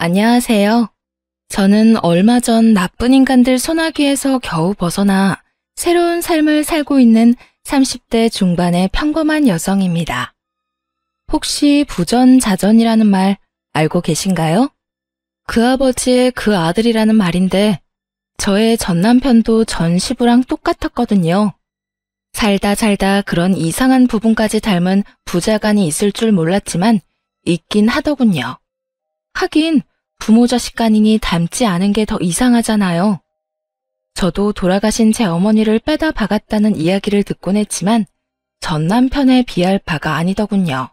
안녕하세요. 저는 얼마 전 나쁜 인간들 소나기에서 겨우 벗어나 새로운 삶을 살고 있는 30대 중반의 평범한 여성입니다. 혹시 부전자전이라는 말 알고 계신가요? 그 아버지의 그 아들이라는 말인데 저의 전 남편도 전 시부랑 똑같았거든요. 살다 그런 이상한 부분까지 닮은 부자간이 있을 줄 몰랐지만 있긴 하더군요. 하긴 부모 자식 간이니 닮지 않은 게 더 이상하잖아요. 저도 돌아가신 제 어머니를 빼다 박았다는 이야기를 듣곤 했지만 전 남편에 비할 바가 아니더군요.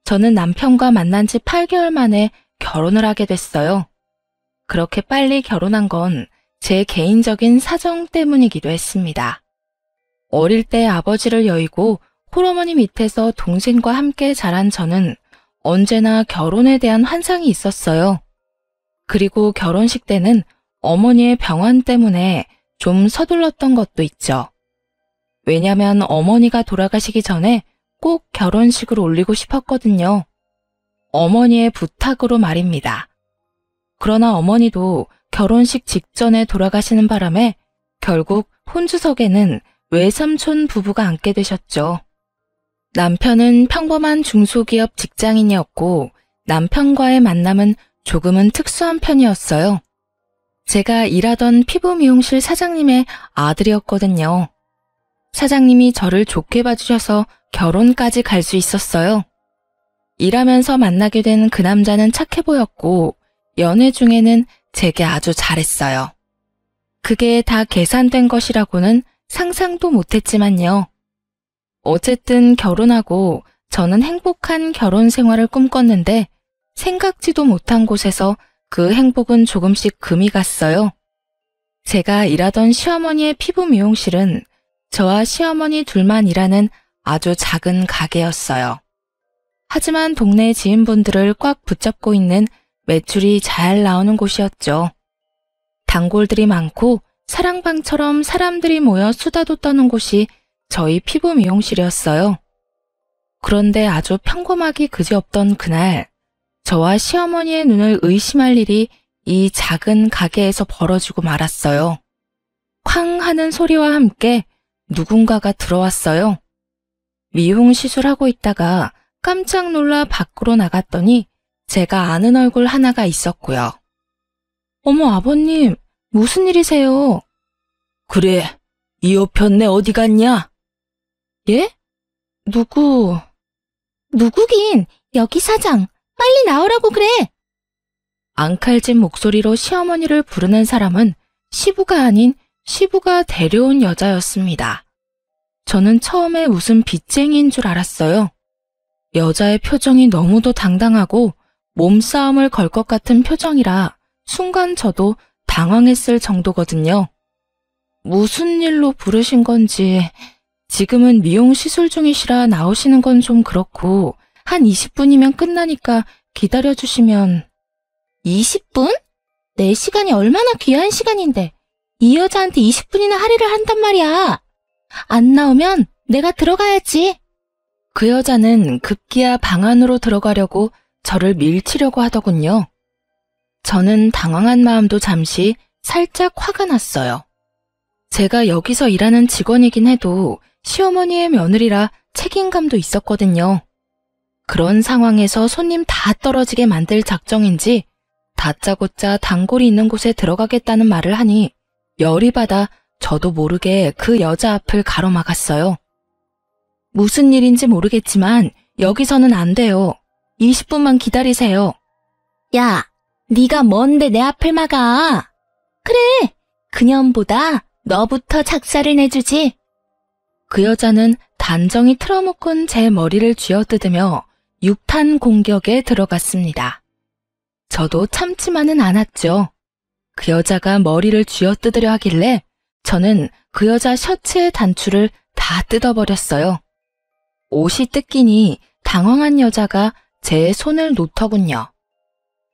저는 남편과 만난 지 8개월 만에 결혼을 하게 됐어요. 그렇게 빨리 결혼한 건 제 개인적인 사정 때문이기도 했습니다. 어릴 때 아버지를 여의고 홀어머니 밑에서 동생과 함께 자란 저는 언제나 결혼에 대한 환상이 있었어요. 그리고 결혼식 때는 어머니의 병환 때문에 좀 서둘렀던 것도 있죠. 왜냐면 어머니가 돌아가시기 전에 꼭 결혼식을 올리고 싶었거든요. 어머니의 부탁으로 말입니다. 그러나 어머니도 결혼식 직전에 돌아가시는 바람에 결국 혼주석에는 외삼촌 부부가 앉게 되셨죠. 남편은 평범한 중소기업 직장인이었고 남편과의 만남은 조금은 특수한 편이었어요. 제가 일하던 피부 미용실 사장님의 아들이었거든요. 사장님이 저를 좋게 봐주셔서 결혼까지 갈 수 있었어요. 일하면서 만나게 된 그 남자는 착해 보였고 연애 중에는 제게 아주 잘했어요. 그게 다 계산된 것이라고는 상상도 못했지만요. 어쨌든 결혼하고 저는 행복한 결혼 생활을 꿈꿨는데 생각지도 못한 곳에서 그 행복은 조금씩 금이 갔어요. 제가 일하던 시어머니의 피부 미용실은 저와 시어머니 둘만 일하는 아주 작은 가게였어요. 하지만 동네 지인분들을 꽉 붙잡고 있는 매출이 잘 나오는 곳이었죠. 단골들이 많고 사랑방처럼 사람들이 모여 수다도 떠는 곳이 저희 피부 미용실이었어요. 그런데 아주 평범하기 그지없던 그날, 저와 시어머니의 눈을 의심할 일이 이 작은 가게에서 벌어지고 말았어요. 쾅 하는 소리와 함께 누군가가 들어왔어요. 미용 시술하고 있다가 깜짝 놀라 밖으로 나갔더니 제가 아는 얼굴 하나가 있었고요. 어머 아버님, 무슨 일이세요? 그래, 이 여편네 어디 갔냐? 예? 누구긴, 여기 사장, 빨리 나오라고 그래! 앙칼진 목소리로 시어머니를 부르는 사람은 시부가 아닌 시부가 데려온 여자였습니다. 저는 처음에 무슨 빚쟁이인 줄 알았어요. 여자의 표정이 너무도 당당하고 몸싸움을 걸 것 같은 표정이라 순간 저도 당황했을 정도거든요. 무슨 일로 부르신 건지, 지금은 미용 시술 중이시라 나오시는 건 좀 그렇고 한 20분이면 끝나니까 기다려주시면. 20분? 내 시간이 얼마나 귀한 시간인데 이 여자한테 20분이나 할애를 한단 말이야. 안 나오면 내가 들어가야지. 그 여자는 급기야 방 안으로 들어가려고 저를 밀치려고 하더군요. 저는 당황한 마음도 잠시 살짝 화가 났어요. 제가 여기서 일하는 직원이긴 해도 시어머니의 며느리라 책임감도 있었거든요. 그런 상황에서 손님 다 떨어지게 만들 작정인지 다짜고짜 단골이 있는 곳에 들어가겠다는 말을 하니 열이 받아 저도 모르게 그 여자 앞을 가로막았어요. 무슨 일인지 모르겠지만 여기서는 안 돼요. 20분만 기다리세요. 야, 네가 뭔데 내 앞을 막아? 그래, 그년보다 너부터 작사를 내주지. 그 여자는 단정히 틀어먹은 제 머리를 쥐어뜯으며 육탄 공격에 들어갔습니다. 저도 참지만은 않았죠. 그 여자가 머리를 쥐어뜯으려 하길래 저는 그 여자 셔츠의 단추를 다 뜯어버렸어요. 옷이 뜯기니 당황한 여자가 제 손을 놓더군요.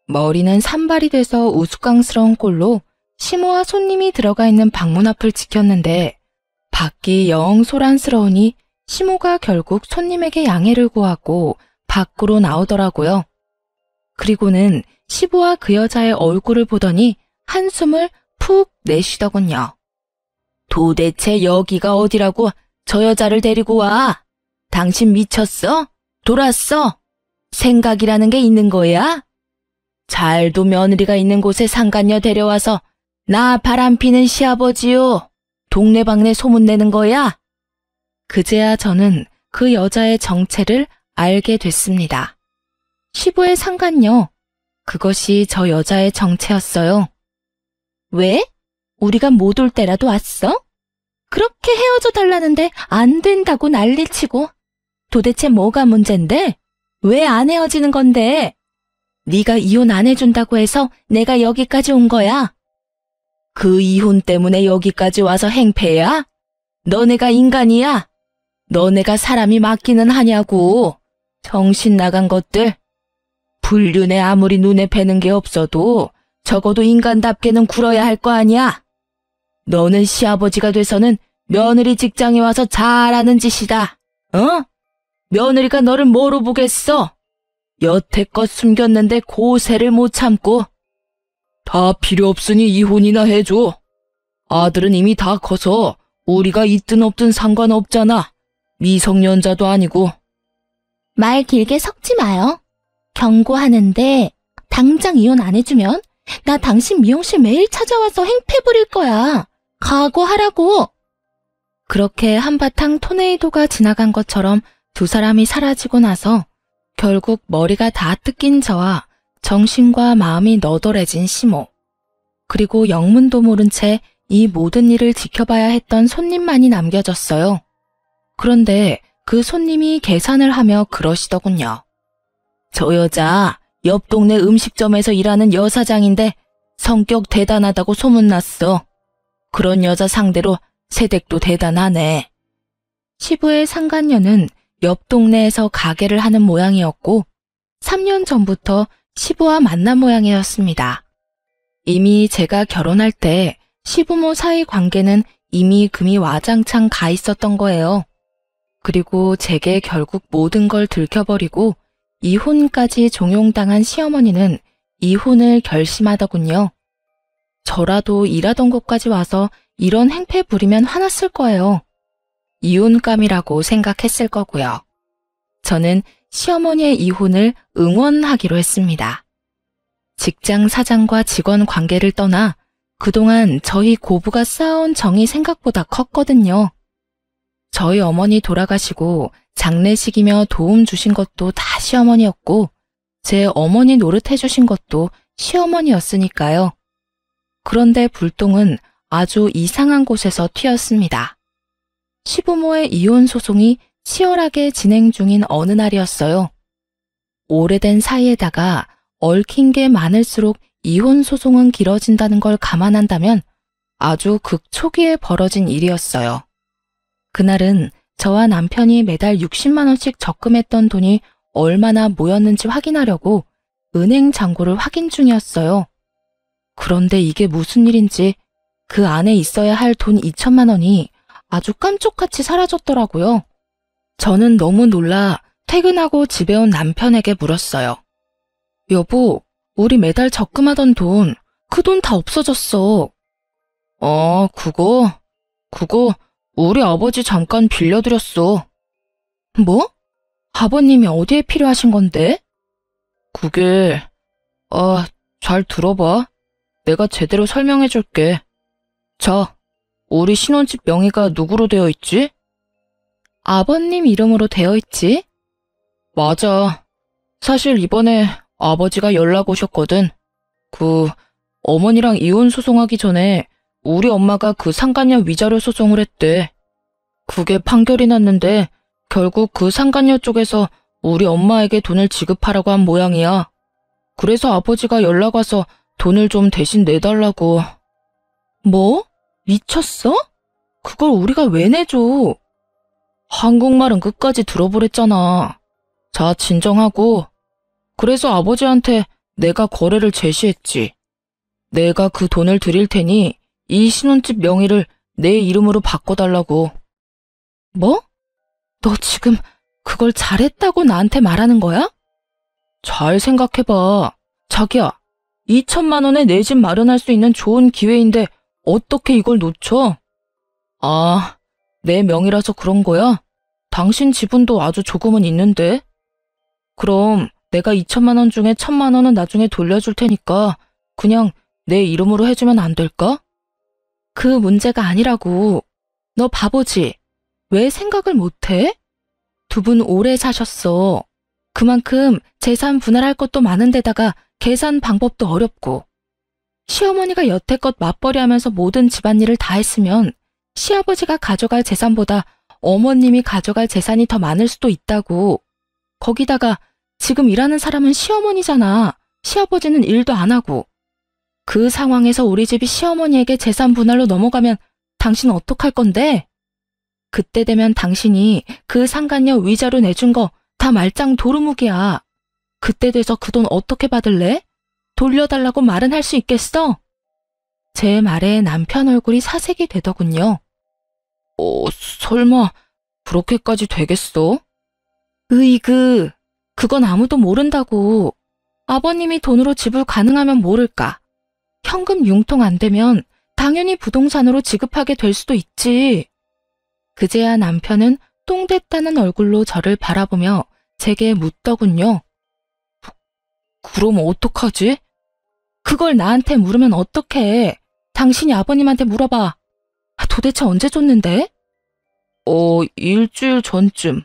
머리는 산발이 돼서 우스꽝스러운 꼴로 시모와 손님이 들어가 있는 방문 앞을 지켰는데 밖이 영 소란스러우니 시모가 결국 손님에게 양해를 구하고 밖으로 나오더라고요. 그리고는 시부와 그 여자의 얼굴을 보더니 한숨을 푹 내쉬더군요. 도대체 여기가 어디라고 저 여자를 데리고 와? 당신 미쳤어? 돌았어? 생각이라는 게 있는 거야? 잘도 며느리가 있는 곳에 상간녀 데려와서 나 바람피는 시아버지요. 동네방네 소문내는 거야? 그제야 저는 그 여자의 정체를 알게 됐습니다. 시부의 상간녀, 그것이 저 여자의 정체였어요. 왜? 우리가 못 올 때라도 왔어? 그렇게 헤어져 달라는데 안 된다고 난리치고. 도대체 뭐가 문젠데? 왜 안 헤어지는 건데? 네가 이혼 안 해준다고 해서 내가 여기까지 온 거야. 그 이혼 때문에 여기까지 와서 행패야? 너네가 인간이야? 너네가 사람이 맞기는 하냐고. 정신 나간 것들. 불륜에 아무리 눈에 뵈는 게 없어도 적어도 인간답게는 굴어야 할 거 아니야. 너는 시아버지가 돼서는 며느리 직장에 와서 잘하는 짓이다. 어? 며느리가 너를 뭐로 보겠어? 여태껏 숨겼는데 고세를 못 참고. 다 필요 없으니 이혼이나 해줘. 아들은 이미 다 커서 우리가 있든 없든 상관없잖아. 미성년자도 아니고. 말 길게 섞지 마요. 경고하는데 당장 이혼 안 해주면 나 당신 미용실 매일 찾아와서 행패 부릴 거야. 각오하라고. 그렇게 한바탕 토네이도가 지나간 것처럼 두 사람이 사라지고 나서 결국 머리가 다 뜯긴 저와 정신과 마음이 너덜해진 시모, 그리고 영문도 모른 채 이 모든 일을 지켜봐야 했던 손님만이 남겨졌어요. 그런데 그 손님이 계산을 하며 그러시더군요. 저 여자 옆 동네 음식점에서 일하는 여사장인데 성격 대단하다고 소문났어. 그런 여자 상대로 세댁도 대단하네. 시부의 상간녀는 옆 동네에서 가게를 하는 모양이었고 3년 전부터 시부와 만난 모양이었습니다. 이미 제가 결혼할 때 시부모 사이 관계는 이미 금이 와장창 가 있었던 거예요. 그리고 제게 결국 모든 걸 들켜버리고 이혼까지 종용당한 시어머니는 이혼을 결심하더군요. 저라도 일하던 곳까지 와서 이런 행패 부리면 화났을 거예요. 이혼감이라고 생각했을 거고요. 저는 시어머니의 이혼을 응원하기로 했습니다. 직장 사장과 직원 관계를 떠나 그동안 저희 고부가 쌓아온 정이 생각보다 컸거든요. 저희 어머니 돌아가시고 장례식이며 도움 주신 것도 다 시어머니였고 제 어머니 노릇해 주신 것도 시어머니였으니까요. 그런데 불똥은 아주 이상한 곳에서 튀었습니다. 시부모의 이혼 소송이 치열하게 진행 중인 어느 날이었어요. 오래된 사이에다가 얽힌 게 많을수록 이혼 소송은 길어진다는 걸 감안한다면 아주 극초기에 벌어진 일이었어요. 그날은 저와 남편이 매달 60만 원씩 적금했던 돈이 얼마나 모였는지 확인하려고 은행 잔고를 확인 중이었어요. 그런데 이게 무슨 일인지 그 안에 있어야 할 돈 2천만 원이 아주 깜짝같이 사라졌더라고요. 저는 너무 놀라 퇴근하고 집에 온 남편에게 물었어요. 여보, 우리 매달 적금하던 돈, 그 돈 다 없어졌어. 그거 우리 아버지 잠깐 빌려드렸어. 뭐? 아버님이 어디에 필요하신 건데? 그게, 잘 들어봐. 내가 제대로 설명해 줄게. 자, 우리 신혼집 명의가 누구로 되어 있지? 아버님 이름으로 되어 있지? 맞아. 사실 이번에 아버지가 연락 오셨거든. 어머니랑 이혼 소송하기 전에 우리 엄마가 그 상간녀 위자료 소송을 했대. 그게 판결이 났는데 결국 그 상간녀 쪽에서 우리 엄마에게 돈을 지급하라고 한 모양이야. 그래서 아버지가 연락 와서 돈을 좀 대신 내달라고. 뭐? 미쳤어? 그걸 우리가 왜 내줘? 한국말은 끝까지 들어보랬잖아. 자, 진정하고. 그래서 아버지한테 내가 거래를 제시했지. 내가 그 돈을 드릴 테니 이 신혼집 명의를 내 이름으로 바꿔달라고. 뭐? 너 지금 그걸 잘했다고 나한테 말하는 거야? 잘 생각해봐. 자기야, 2천만 원에 내 집 마련할 수 있는 좋은 기회인데 어떻게 이걸 놓쳐? 아, 내 명의라서 그런 거야? 당신 지분도 아주 조금은 있는데? 그럼 내가 2천만 원 중에 1,000만 원은 나중에 돌려줄 테니까 그냥 내 이름으로 해주면 안 될까? 그 문제가 아니라고. 너 바보지? 왜 생각을 못해? 두 분 오래 사셨어. 그만큼 재산 분할할 것도 많은데다가 계산 방법도 어렵고. 시어머니가 여태껏 맞벌이 하면서 모든 집안일을 다 했으면 시아버지가 가져갈 재산보다 어머님이 가져갈 재산이 더 많을 수도 있다고. 거기다가 지금 일하는 사람은 시어머니잖아. 시아버지는 일도 안 하고. 그 상황에서 우리 집이 시어머니에게 재산 분할로 넘어가면 당신은 어떡할 건데? 그때 되면 당신이 그 상간녀 위자료 내준 거 다 말짱 도루묵이야. 그때 돼서 그 돈 어떻게 받을래? 돌려달라고 말은 할 수 있겠어? 제 말에 남편 얼굴이 사색이 되더군요. 설마 그렇게까지 되겠어? 으이그, 그건 아무도 모른다고. 아버님이 돈으로 지불 가능하면 모를까. 현금 융통 안 되면 당연히 부동산으로 지급하게 될 수도 있지. 그제야 남편은 똥됐다는 얼굴로 저를 바라보며 제게 묻더군요. 그럼 어떡하지? 그걸 나한테 물으면 어떡해. 당신이 아버님한테 물어봐. 도대체 언제 줬는데? 일주일 전쯤.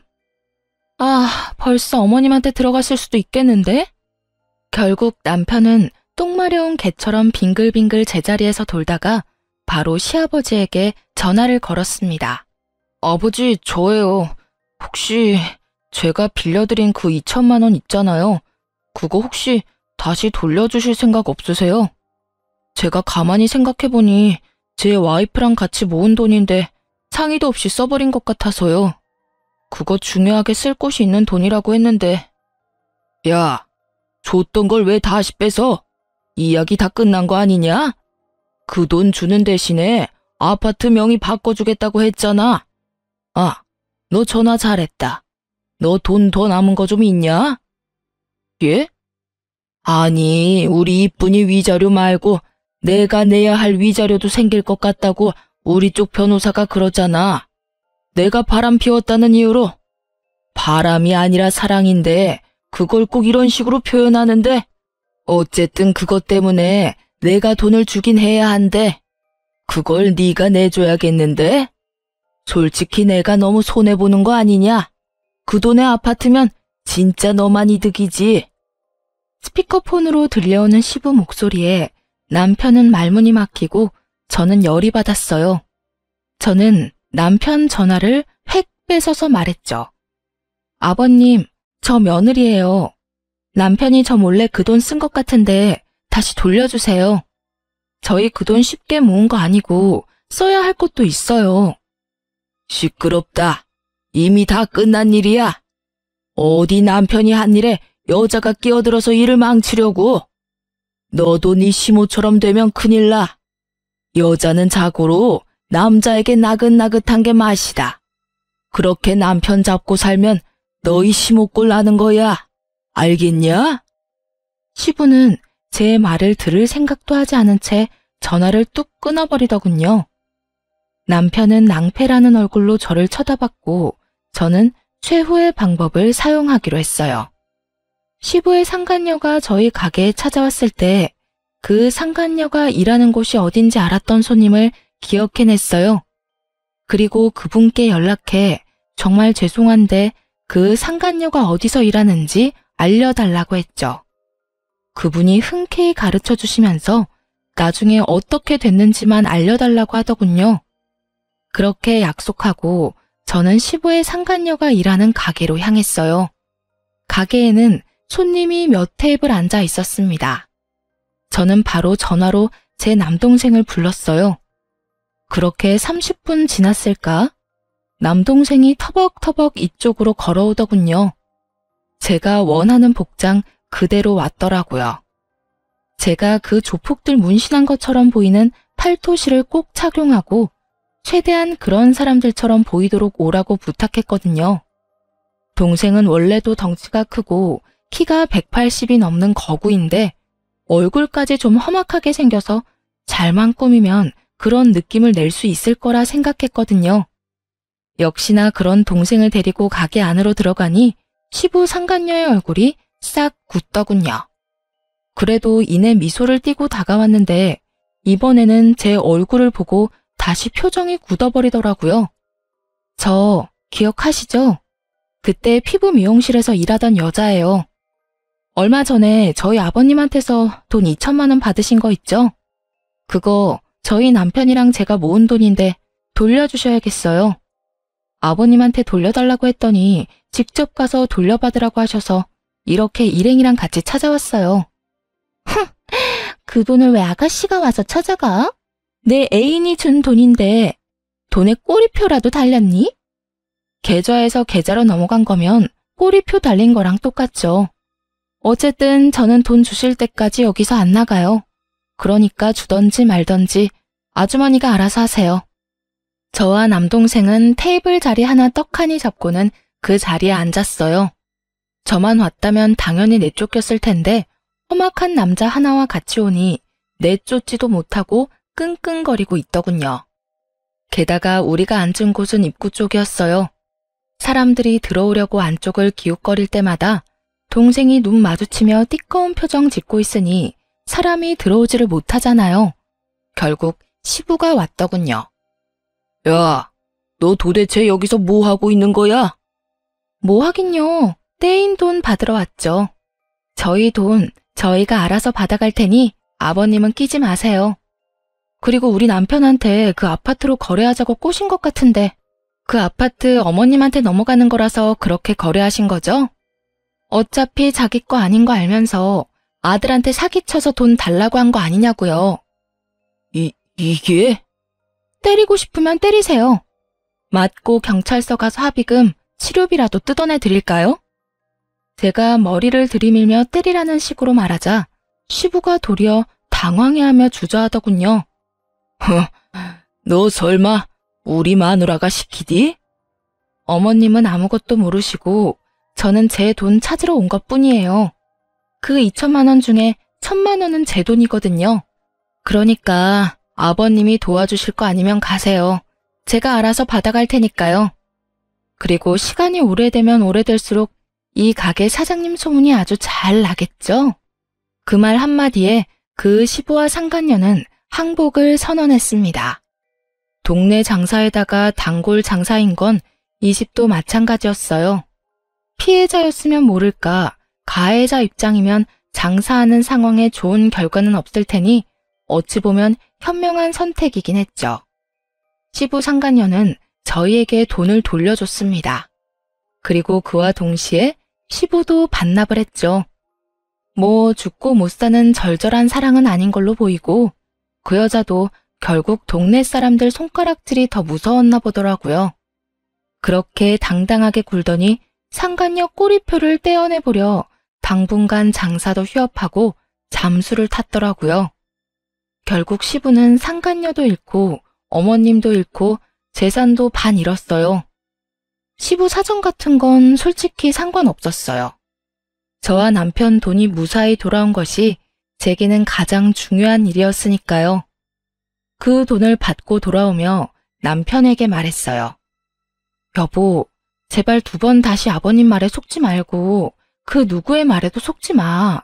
벌써 어머님한테 들어갔을 수도 있겠는데? 결국 남편은 똥 마려운 개처럼 빙글빙글 제자리에서 돌다가 바로 시아버지에게 전화를 걸었습니다. 아버지, 저예요. 혹시 제가 빌려드린 그 2천만 원 있잖아요. 그거 혹시 다시 돌려주실 생각 없으세요? 제가 가만히 생각해보니 제 와이프랑 같이 모은 돈인데 상의도 없이 써버린 것 같아서요. 그거 중요하게 쓸 곳이 있는 돈이라고 했는데. 야, 줬던 걸 왜 다시 뺏어? 이야기 다 끝난 거 아니냐? 그 돈 주는 대신에 아파트 명의 바꿔주겠다고 했잖아. 너 전화 잘했다. 너 돈 더 남은 거 좀 있냐? 예? 아니, 우리 이쁜이 위자료 말고 내가 내야 할 위자료도 생길 것 같다고 우리 쪽 변호사가 그러잖아. 내가 바람 피웠다는 이유로. 바람이 아니라 사랑인데 그걸 꼭 이런 식으로 표현하는데 어쨌든 그것 때문에 내가 돈을 주긴 해야 한대. 그걸 네가 내줘야겠는데? 솔직히 내가 너무 손해보는 거 아니냐? 그 돈의 아파트면 진짜 너만 이득이지. 스피커폰으로 들려오는 시부 목소리에 남편은 말문이 막히고 저는 열이 받았어요. 저는 남편 전화를 획 뺏어서 말했죠. 아버님, 저 며느리예요. 남편이 저 몰래 그 돈 쓴 것 같은데 다시 돌려주세요. 저희 그 돈 쉽게 모은 거 아니고 써야 할 것도 있어요. 시끄럽다. 이미 다 끝난 일이야. 어디 남편이 한 일에 여자가 끼어들어서 일을 망치려고. 너도 네 시모처럼 되면 큰일 나. 여자는 자고로 남자에게 나긋나긋한 게 맛이다. 그렇게 남편 잡고 살면 너희 시모꼴 나는 거야. 알겠냐? 시부는 제 말을 들을 생각도 하지 않은 채 전화를 뚝 끊어버리더군요. 남편은 낭패라는 얼굴로 저를 쳐다봤고 저는 최후의 방법을 사용하기로 했어요. 시부의 상간녀가 저희 가게에 찾아왔을 때 그 상간녀가 일하는 곳이 어딘지 알았던 손님을 기억해냈어요. 그리고 그분께 연락해 정말 죄송한데 그 상간녀가 어디서 일하는지 알려달라고 했죠. 그분이 흔쾌히 가르쳐 주시면서 나중에 어떻게 됐는지만 알려달라고 하더군요. 그렇게 약속하고 저는 시부의 상간녀가 일하는 가게로 향했어요. 가게에는 손님이 몇 테이블 앉아 있었습니다. 저는 바로 전화로 제 남동생을 불렀어요. 그렇게 30분 지났을까? 남동생이 터벅터벅 이쪽으로 걸어오더군요. 제가 원하는 복장 그대로 왔더라고요. 제가 그 조폭들 문신한 것처럼 보이는 팔토시를 꼭 착용하고 최대한 그런 사람들처럼 보이도록 오라고 부탁했거든요. 동생은 원래도 덩치가 크고 키가 180이 넘는 거구인데 얼굴까지 좀 험악하게 생겨서 잘만 꾸미면 그런 느낌을 낼 수 있을 거라 생각했거든요. 역시나 그런 동생을 데리고 가게 안으로 들어가니 시부 상간녀의 얼굴이 싹 굳더군요. 그래도 이내 미소를 띠고 다가왔는데 이번에는 제 얼굴을 보고 다시 표정이 굳어버리더라고요. 저 기억하시죠? 그때 피부 미용실에서 일하던 여자예요. 얼마 전에 저희 아버님한테서 돈 2천만 원 받으신 거 있죠? 그거 저희 남편이랑 제가 모은 돈인데 돌려주셔야겠어요. 아버님한테 돌려달라고 했더니 직접 가서 돌려받으라고 하셔서 이렇게 일행이랑 같이 찾아왔어요. 그 돈을 왜 아가씨가 와서 찾아가? 내 애인이 준 돈인데 돈에 꼬리표라도 달렸니? 계좌에서 계좌로 넘어간 거면 꼬리표 달린 거랑 똑같죠. 어쨌든 저는 돈 주실 때까지 여기서 안 나가요. 그러니까 주던지 말던지 아주머니가 알아서 하세요. 저와 남동생은 테이블 자리 하나 떡하니 잡고는 그 자리에 앉았어요. 저만 왔다면 당연히 내쫓겼을 텐데 험악한 남자 하나와 같이 오니 내쫓지도 못하고 끙끙거리고 있더군요. 게다가 우리가 앉은 곳은 입구 쪽이었어요. 사람들이 들어오려고 안쪽을 기웃거릴 때마다 동생이 눈 마주치며 띠꺼운 표정 짓고 있으니 사람이 들어오지를 못하잖아요. 결국 시부가 왔더군요. 야, 너 도대체 여기서 뭐 하고 있는 거야? 뭐 하긴요. 떼인 돈 받으러 왔죠. 저희 돈 저희가 알아서 받아갈 테니 아버님은 끼지 마세요. 그리고 우리 남편한테 그 아파트로 거래하자고 꼬신 것 같은데 그 아파트 어머님한테 넘어가는 거라서 그렇게 거래하신 거죠? 어차피 자기 거 아닌 거 알면서 아들한테 사기쳐서 돈 달라고 한 거 아니냐고요. 이게? 때리고 싶으면 때리세요. 맞고 경찰서 가서 합의금, 치료비라도 뜯어내 드릴까요? 제가 머리를 들이밀며 때리라는 식으로 말하자 시부가 도리어 당황해하며 주저하더군요. 너 설마 우리 마누라가 시키디? 어머님은 아무것도 모르시고 저는 제 돈 찾으러 온 것뿐이에요. 그 2천만 원 중에 1,000만 원은 제 돈이거든요. 그러니까 아버님이 도와주실 거 아니면 가세요. 제가 알아서 받아갈 테니까요. 그리고 시간이 오래되면 오래될수록 이 가게 사장님 소문이 아주 잘 나겠죠? 그 말 한마디에 그 시부와 상간녀는 항복을 선언했습니다. 동네 장사에다가 단골 장사인 건 이 집도 마찬가지였어요. 피해자였으면 모를까 가해자 입장이면 장사하는 상황에 좋은 결과는 없을 테니 어찌 보면 현명한 선택이긴 했죠. 시부 상간녀는 저희에게 돈을 돌려줬습니다. 그리고 그와 동시에 시부도 반납을 했죠. 뭐 죽고 못 사는 절절한 사랑은 아닌 걸로 보이고 그 여자도 결국 동네 사람들 손가락질이 더 무서웠나 보더라고요. 그렇게 당당하게 굴더니 상간녀 꼬리표를 떼어내보려 당분간 장사도 휴업하고 잠수를 탔더라고요. 결국 시부는 상간녀도 잃고 어머님도 잃고 재산도 반 잃었어요. 시부 사정 같은 건 솔직히 상관없었어요. 저와 남편 돈이 무사히 돌아온 것이 제게는 가장 중요한 일이었으니까요. 그 돈을 받고 돌아오며 남편에게 말했어요. 여보, 제발 2번 다시 아버님 말에 속지 말고 그 누구의 말에도 속지 마.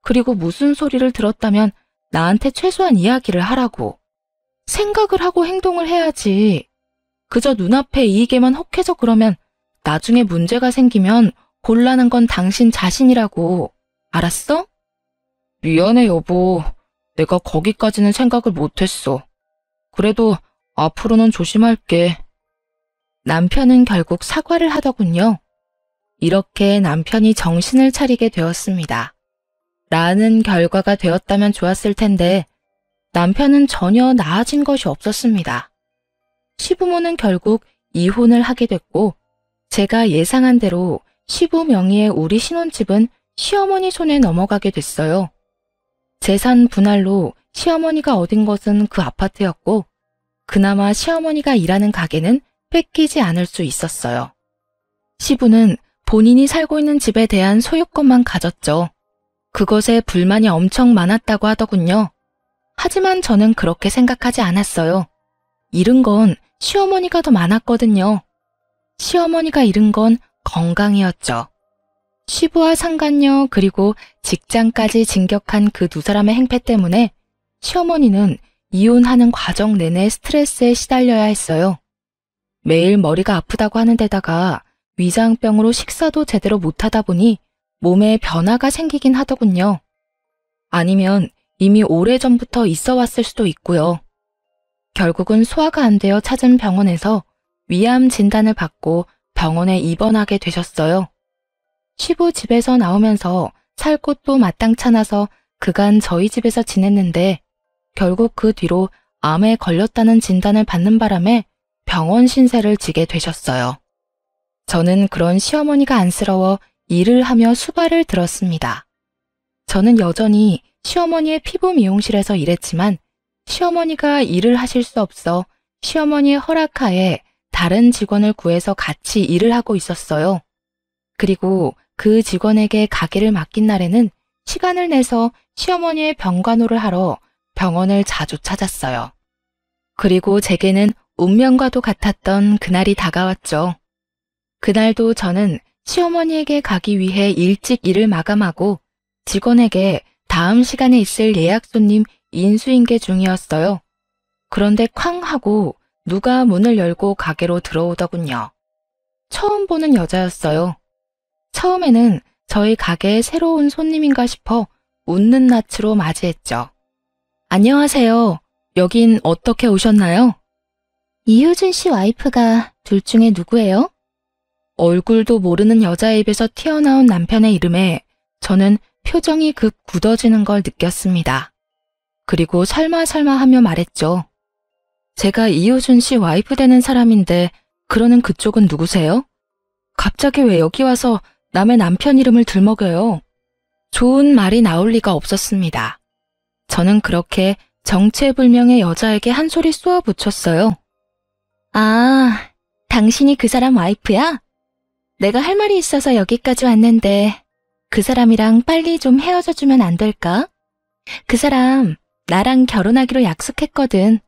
그리고 무슨 소리를 들었다면 나한테 최소한 이야기를 하라고. 생각을 하고 행동을 해야지. 그저 눈앞에 이익에만 혹해서 그러면 나중에 문제가 생기면 곤란한 건 당신 자신이라고. 알았어? 미안해 여보. 내가 거기까지는 생각을 못했어. 그래도 앞으로는 조심할게. 남편은 결국 사과를 하더군요. 이렇게 남편이 정신을 차리게 되었습니다. 라는 결과가 되었다면 좋았을 텐데 남편은 전혀 나아진 것이 없었습니다. 시부모는 결국 이혼을 하게 됐고 제가 예상한 대로 시부 명의의 우리 신혼집은 시어머니 손에 넘어가게 됐어요. 재산 분할로 시어머니가 얻은 것은 그 아파트였고 그나마 시어머니가 일하는 가게는 뺏기지 않을 수 있었어요. 시부는 본인이 살고 있는 집에 대한 소유권만 가졌죠. 그것에 불만이 엄청 많았다고 하더군요. 하지만 저는 그렇게 생각하지 않았어요. 잃은 건 시어머니가 더 많았거든요. 시어머니가 잃은 건 건강이었죠. 시부와 상간녀 그리고 직장까지 진격한 그 두 사람의 행패 때문에 시어머니는 이혼하는 과정 내내 스트레스에 시달려야 했어요. 매일 머리가 아프다고 하는 데다가 위장병으로 식사도 제대로 못하다 보니 몸에 변화가 생기긴 하더군요. 아니면 이미 오래전부터 있어 왔을 수도 있고요. 결국은 소화가 안 되어 찾은 병원에서 위암 진단을 받고 병원에 입원하게 되셨어요. 시부 집에서 나오면서 살 곳도 마땅찮아서 그간 저희 집에서 지냈는데 결국 그 뒤로 암에 걸렸다는 진단을 받는 바람에 병원 신세를 지게 되셨어요. 저는 그런 시어머니가 안쓰러워 일을 하며 수발을 들었습니다. 저는 여전히 시어머니의 피부 미용실에서 일했지만 시어머니가 일을 하실 수 없어 시어머니의 허락하에 다른 직원을 구해서 같이 일을 하고 있었어요. 그리고 그 직원에게 가게를 맡긴 날에는 시간을 내서 시어머니의 병간호를 하러 병원을 자주 찾았어요. 그리고 제게는 운명과도 같았던 그날이 다가왔죠. 그날도 저는 시어머니에게 가기 위해 일찍 일을 마감하고 직원에게 다음 시간에 있을 예약 손님 인수인계 중이었어요. 그런데 쾅 하고 누가 문을 열고 가게로 들어오더군요. 처음 보는 여자였어요. 처음에는 저희 가게에 새로 온 손님인가 싶어 웃는 낯으로 맞이했죠. 안녕하세요. 여긴 어떻게 오셨나요? 이효준 씨 와이프가 둘 중에 누구예요? 얼굴도 모르는 여자의 입에서 튀어나온 남편의 이름에 저는 표정이 급 굳어지는 걸 느꼈습니다. 그리고 설마 하며 말했죠. 제가 이효준 씨 와이프 되는 사람인데 그러는 그쪽은 누구세요? 갑자기 왜 여기 와서 남의 남편 이름을 들먹여요? 좋은 말이 나올 리가 없었습니다. 저는 그렇게 정체불명의 여자에게 한 소리 쏘아 붙였어요. 아, 당신이 그 사람 와이프야? 내가 할 말이 있어서 여기까지 왔는데 그 사람이랑 빨리 좀 헤어져 주면 안 될까? 그 사람 나랑 결혼하기로 약속했거든.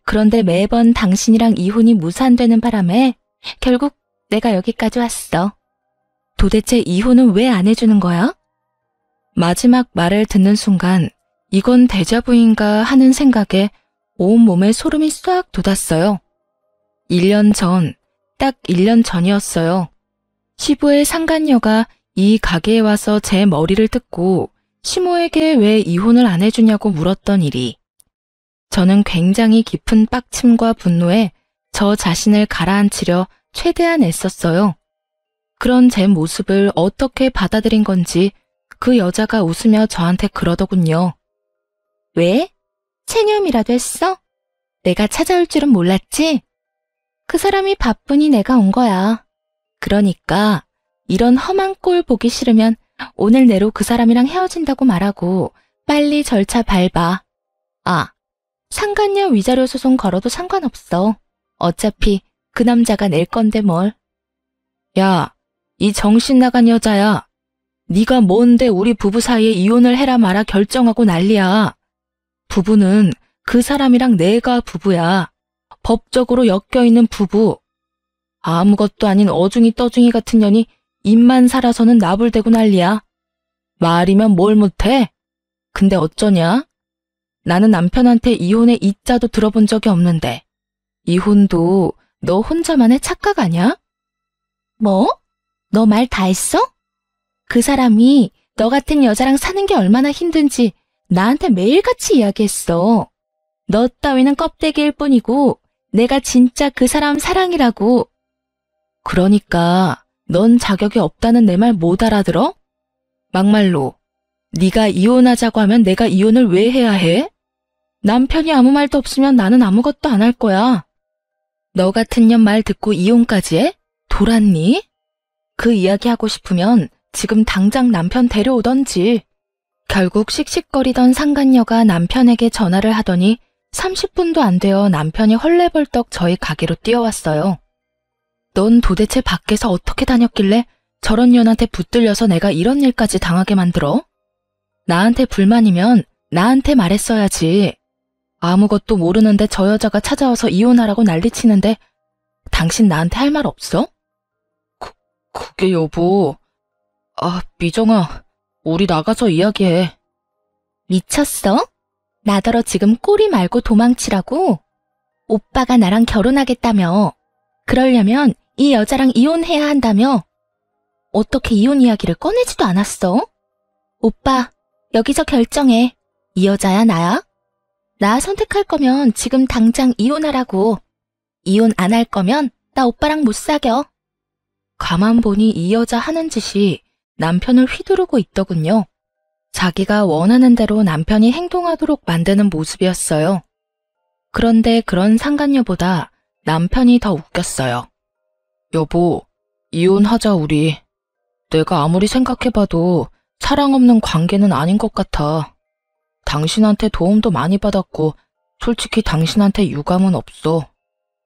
그런데 매번 당신이랑 이혼이 무산되는 바람에 결국 내가 여기까지 왔어. 도대체 이혼은 왜 안 해주는 거야? 마지막 말을 듣는 순간 이건 데자부인가 하는 생각에 온몸에 소름이 싹 돋았어요. 1년 전, 딱 1년 전이었어요. 시부의 상간녀가 이 가게에 와서 제 머리를 뜯고 시모에게 왜 이혼을 안 해주냐고 물었던 일이. 저는 굉장히 깊은 빡침과 분노에 저 자신을 가라앉히려 최대한 애썼어요. 그런 제 모습을 어떻게 받아들인 건지 그 여자가 웃으며 저한테 그러더군요. 왜? 체념이라도 했어? 내가 찾아올 줄은 몰랐지? 그 사람이 바쁘니 내가 온 거야. 그러니까 이런 험한 꼴 보기 싫으면 오늘 내로 그 사람이랑 헤어진다고 말하고 빨리 절차 밟아. 아, 상간녀 위자료 소송 걸어도 상관없어. 어차피 그 남자가 낼 건데 뭘. 야, 이 정신 나간 여자야. 네가 뭔데 우리 부부 사이에 이혼을 해라 마라 결정하고 난리야. 부부는 그 사람이랑 내가 부부야. 법적으로 엮여있는 부부. 아무것도 아닌 어중이 떠중이 같은 년이 입만 살아서는 나불대고 난리야. 말이면 뭘 못해? 근데 어쩌냐? 나는 남편한테 이혼의 이자도 들어본 적이 없는데 이혼도 너 혼자만의 착각 아냐? 뭐? 너 말 다 했어? 그 사람이 너 같은 여자랑 사는 게 얼마나 힘든지 나한테 매일같이 이야기했어. 너 따위는 껍데기일 뿐이고 내가 진짜 그 사람 사랑이라고. 그러니까 넌 자격이 없다는 내 말 못 알아들어? 막말로 네가 이혼하자고 하면 내가 이혼을 왜 해야 해? 남편이 아무 말도 없으면 나는 아무것도 안 할 거야. 너 같은 년 말 듣고 이혼까지 해? 돌았니? 그 이야기 하고 싶으면 지금 당장 남편 데려오던지. 결국 씩씩거리던 상간녀가 남편에게 전화를 하더니 30분도 안 되어 남편이 헐레벌떡 저희 가게로 뛰어왔어요. 넌 도대체 밖에서 어떻게 다녔길래 저런 년한테 붙들려서 내가 이런 일까지 당하게 만들어? 나한테 불만이면 나한테 말했어야지. 아무것도 모르는데 저 여자가 찾아와서 이혼하라고 난리치는데 당신 나한테 할 말 없어? 그게 여보. 미정아, 우리 나가서 이야기해. 미쳤어? 나더러 지금 꼬리 말고 도망치라고? 오빠가 나랑 결혼하겠다며. 그러려면 이 여자랑 이혼해야 한다며. 어떻게 이혼 이야기를 꺼내지도 않았어? 오빠, 여기서 결정해. 이 여자야, 나야? 나 선택할 거면 지금 당장 이혼하라고. 이혼 안 할 거면 나 오빠랑 못 사겨. 가만 보니 이 여자 하는 짓이 남편을 휘두르고 있더군요. 자기가 원하는 대로 남편이 행동하도록 만드는 모습이었어요. 그런데 그런 상간녀보다 남편이 더 웃겼어요. 여보, 이혼하자 우리. 내가 아무리 생각해봐도 사랑 없는 관계는 아닌 것 같아. 당신한테 도움도 많이 받았고 솔직히 당신한테 유감은 없어.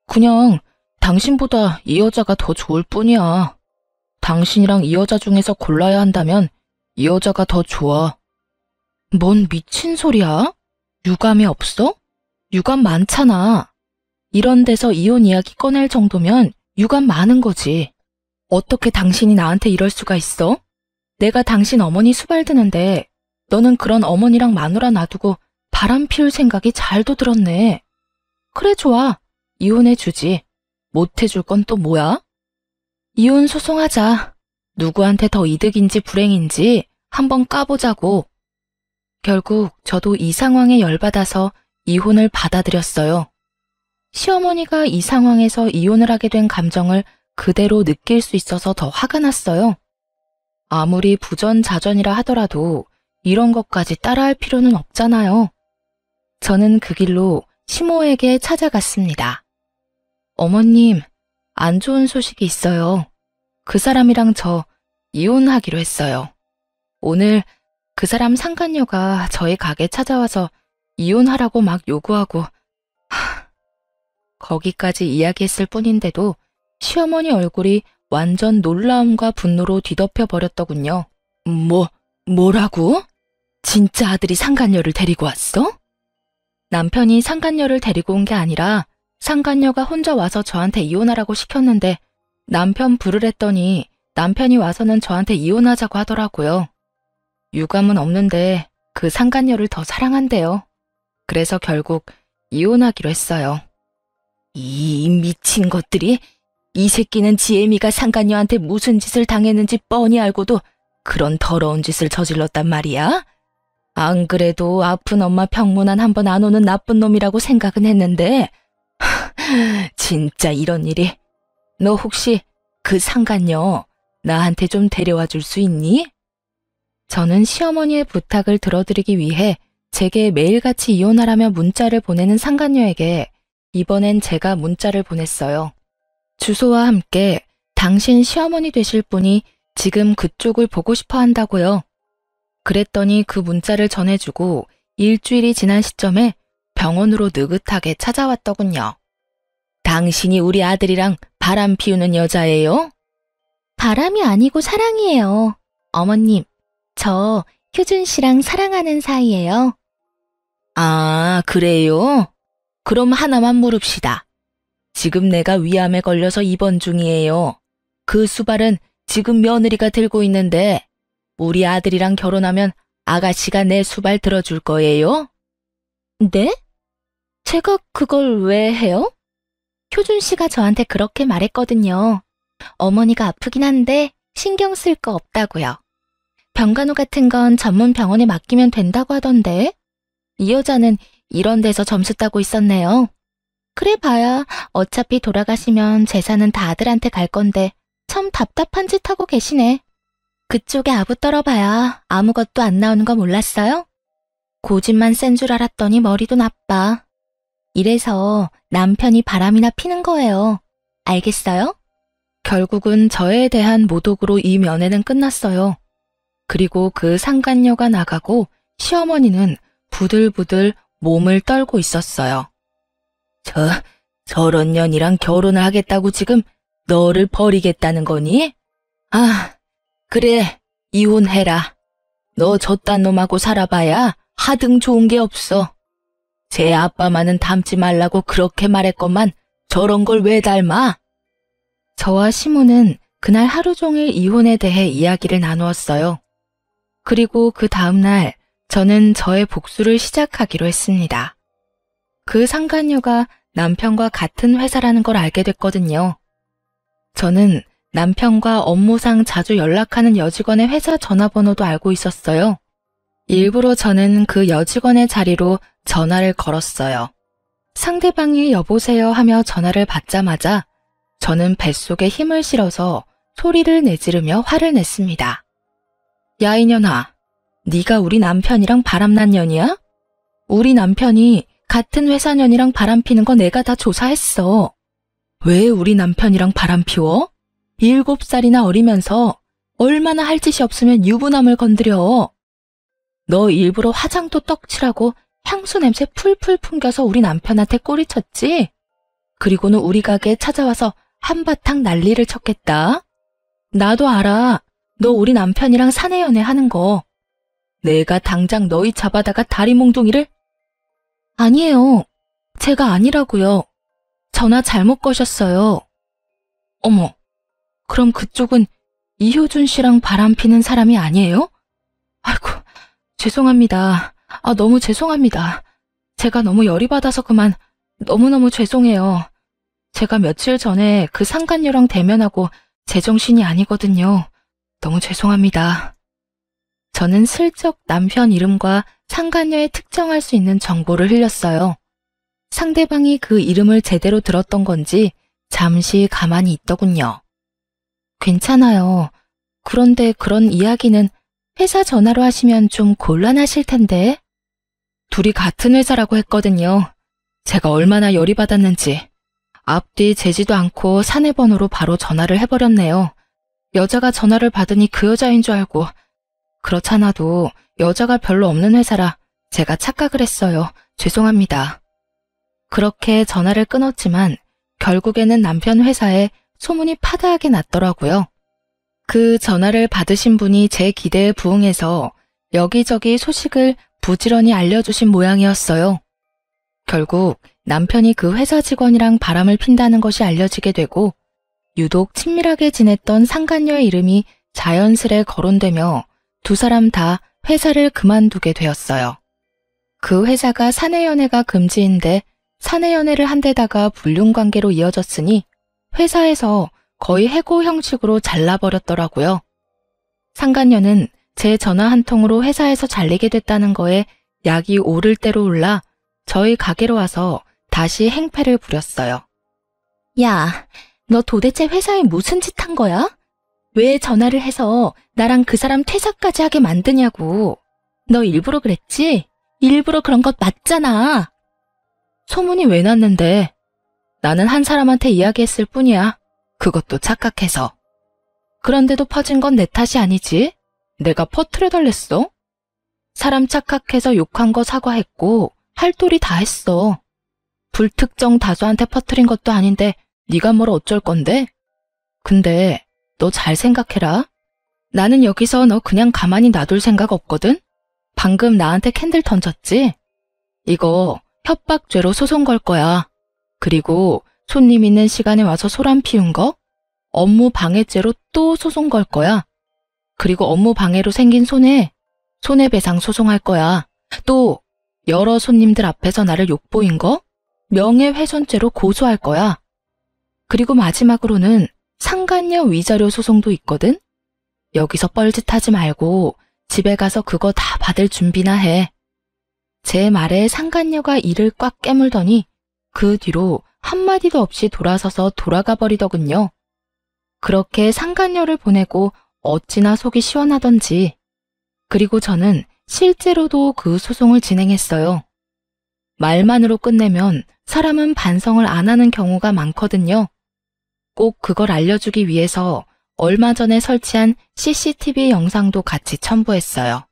그냥 당신보다 이 여자가 더 좋을 뿐이야. 당신이랑 이 여자 중에서 골라야 한다면 이 여자가 더 좋아. 뭔 미친 소리야? 유감이 없어? 유감 많잖아. 이런 데서 이혼 이야기 꺼낼 정도면 유감 많은 거지. 어떻게 당신이 나한테 이럴 수가 있어? 내가 당신 어머니 수발 드는데 너는 그런 어머니랑 마누라 놔두고 바람 피울 생각이 잘도 들었네. 그래 좋아. 이혼해주지. 못해줄 건 또 뭐야? 이혼 소송하자. 누구한테 더 이득인지 불행인지 한번 까보자고. 결국 저도 이 상황에 열받아서 이혼을 받아들였어요. 시어머니가 이 상황에서 이혼을 하게 된 감정을 그대로 느낄 수 있어서 더 화가 났어요. 아무리 부전자전이라 하더라도 이런 것까지 따라할 필요는 없잖아요. 저는 그 길로 시모에게 찾아갔습니다. 어머님, 안 좋은 소식이 있어요. 그 사람이랑 저 이혼하기로 했어요. 오늘 그 사람 상간녀가 저희 가게 찾아와서 이혼하라고 막 요구하고 거기까지 이야기했을 뿐인데도 시어머니 얼굴이 완전 놀라움과 분노로 뒤덮여 버렸더군요. 뭐라고? 진짜 아들이 상간녀를 데리고 왔어? 남편이 상간녀를 데리고 온 게 아니라 상간녀가 혼자 와서 저한테 이혼하라고 시켰는데 남편 부르랬더니 남편이 와서는 저한테 이혼하자고 하더라고요. 유감은 없는데 그 상간녀를 더 사랑한대요. 그래서 결국 이혼하기로 했어요. 이 미친 것들이, 이 새끼는 지혜미가 상간녀한테 무슨 짓을 당했는지 뻔히 알고도 그런 더러운 짓을 저질렀단 말이야? 안 그래도 아픈 엄마 병문안 한 번 안 오는 나쁜 놈이라고 생각은 했는데 진짜 이런 일이. 너 혹시 그 상간녀 나한테 좀 데려와 줄 수 있니? 저는 시어머니의 부탁을 들어드리기 위해 제게 매일같이 이혼하라며 문자를 보내는 상간녀에게 이번엔 제가 문자를 보냈어요. 주소와 함께 당신 시어머니 되실 분이 지금 그쪽을 보고 싶어 한다고요. 그랬더니 그 문자를 전해주고 일주일이 지난 시점에 병원으로 느긋하게 찾아왔더군요. 당신이 우리 아들이랑 바람 피우는 여자예요? 바람이 아니고 사랑이에요. 어머님, 저 효준 씨랑 사랑하는 사이예요. 아, 그래요? 그럼 하나만 물읍시다. 지금 내가 위암에 걸려서 입원 중이에요. 그 수발은 지금 며느리가 들고 있는데 우리 아들이랑 결혼하면 아가씨가 내 수발 들어줄 거예요? 네? 제가 그걸 왜 해요? 효준 씨가 저한테 그렇게 말했거든요. 어머니가 아프긴 한데 신경 쓸 거 없다고요. 병간호 같은 건 전문 병원에 맡기면 된다고 하던데. 이 여자는 이런 데서 점수 따고 있었네요. 그래 봐야 어차피 돌아가시면 재산은 다 아들한테 갈 건데 참 답답한 짓 하고 계시네. 그쪽에 아부 떨어봐야 아무것도 안 나오는 거 몰랐어요? 고집만 센 줄 알았더니 머리도 나빠. 이래서 남편이 바람이나 피는 거예요. 알겠어요? 결국은 저에 대한 모독으로 이 면회는 끝났어요. 그리고 그 상간녀가 나가고 시어머니는 부들부들 몸을 떨고 있었어요. 저런 년이랑 결혼을 하겠다고 지금 너를 버리겠다는 거니? 아, 그래, 이혼해라. 너 저딴 놈하고 살아봐야 하등 좋은 게 없어. 제 아빠만은 닮지 말라고 그렇게 말했건만 저런 걸 왜 닮아? 저와 시모는 그날 하루 종일 이혼에 대해 이야기를 나누었어요. 그리고 그 다음날 저는 저의 복수를 시작하기로 했습니다. 그 상간녀가 남편과 같은 회사라는 걸 알게 됐거든요. 저는 남편과 업무상 자주 연락하는 여직원의 회사 전화번호도 알고 있었어요. 일부러 저는 그 여직원의 자리로 전화를 걸었어요. 상대방이 여보세요 하며 전화를 받자마자 저는 뱃속에 힘을 실어서 소리를 내지르며 화를 냈습니다. 야 이년아, 네가 우리 남편이랑 바람난 년이야? 우리 남편이 같은 회사 년이랑 바람피는 거 내가 다 조사했어. 왜 우리 남편이랑 바람피워? 7살이나 어리면서 얼마나 할 짓이 없으면 유부남을 건드려. 너 일부러 화장도 떡칠하고 향수 냄새 풀풀 풍겨서 우리 남편한테 꼬리쳤지? 그리고는 우리 가게에 찾아와서 한바탕 난리를 쳤겠다. 나도 알아. 너 우리 남편이랑 사내 연애하는 거. 내가 당장 너희 잡아다가 다리 몽둥이를? 아니에요. 제가 아니라고요. 전화 잘못 거셨어요. 어머, 그럼 그쪽은 이효준 씨랑 바람피는 사람이 아니에요? 아이고, 죄송합니다. 너무 죄송합니다. 제가 너무 열이 받아서 그만 너무너무 죄송해요. 제가 며칠 전에 그 상간녀랑 대면하고 제정신이 아니거든요. 너무 죄송합니다. 저는 슬쩍 남편 이름과 상간녀의 특정할 수 있는 정보를 흘렸어요. 상대방이 그 이름을 제대로 들었던 건지 잠시 가만히 있더군요. 괜찮아요. 그런데 그런 이야기는 회사 전화로 하시면 좀 곤란하실 텐데. 둘이 같은 회사라고 했거든요. 제가 얼마나 열이 받았는지. 앞뒤 재지도 않고 사내 번호로 바로 전화를 해버렸네요. 여자가 전화를 받으니 그 여자인 줄 알고. 그렇잖아도 여자가 별로 없는 회사라 제가 착각을 했어요. 죄송합니다. 그렇게 전화를 끊었지만 결국에는 남편 회사에 소문이 파다하게 났더라고요. 그 전화를 받으신 분이 제 기대에 부응해서 여기저기 소식을 부지런히 알려주신 모양이었어요. 결국 남편이 그 회사 직원이랑 바람을 핀다는 것이 알려지게 되고 유독 친밀하게 지냈던 상간녀의 이름이 자연스레 거론되며 두 사람 다 회사를 그만두게 되었어요. 그 회사가 사내연애가 금지인데 사내연애를 한 데다가 불륜관계로 이어졌으니 회사에서 거의 해고 형식으로 잘라버렸더라고요. 상간녀는 제 전화 한 통으로 회사에서 잘리게 됐다는 거에 약이 오를 대로 올라 저희 가게로 와서 다시 행패를 부렸어요. 야, 너 도대체 회사에 무슨 짓 한 거야? 왜 전화를 해서 나랑 그 사람 퇴사까지 하게 만드냐고. 너 일부러 그랬지? 일부러 그런 것 맞잖아. 소문이 왜 났는데? 나는 한 사람한테 이야기했을 뿐이야. 그것도 착각해서. 그런데도 퍼진 건 내 탓이 아니지. 내가 퍼뜨려달랬어. 사람 착각해서 욕한 거 사과했고 할 도리 다 했어. 불특정 다수한테 퍼뜨린 것도 아닌데 네가 뭘 어쩔 건데? 근데 너 잘 생각해라. 나는 여기서 너 그냥 가만히 놔둘 생각 없거든? 방금 나한테 캔들 던졌지? 이거 협박죄로 소송 걸 거야. 그리고 손님 있는 시간에 와서 소란 피운 거? 업무 방해죄로 또 소송 걸 거야. 그리고 업무 방해로 생긴 손해배상 소송할 거야. 또 여러 손님들 앞에서 나를 욕보인 거? 명예훼손죄로 고소할 거야. 그리고 마지막으로는 상간녀 위자료 소송도 있거든? 여기서 뻘짓하지 말고 집에 가서 그거 다 받을 준비나 해. 제 말에 상간녀가 이를 꽉 깨물더니 그 뒤로 한마디도 없이 돌아서서 돌아가 버리더군요. 그렇게 상간녀를 보내고 어찌나 속이 시원하던지. 그리고 저는 실제로도 그 소송을 진행했어요. 말만으로 끝내면 사람은 반성을 안 하는 경우가 많거든요. 꼭 그걸 알려주기 위해서 얼마 전에 설치한 CCTV 영상도 같이 첨부했어요.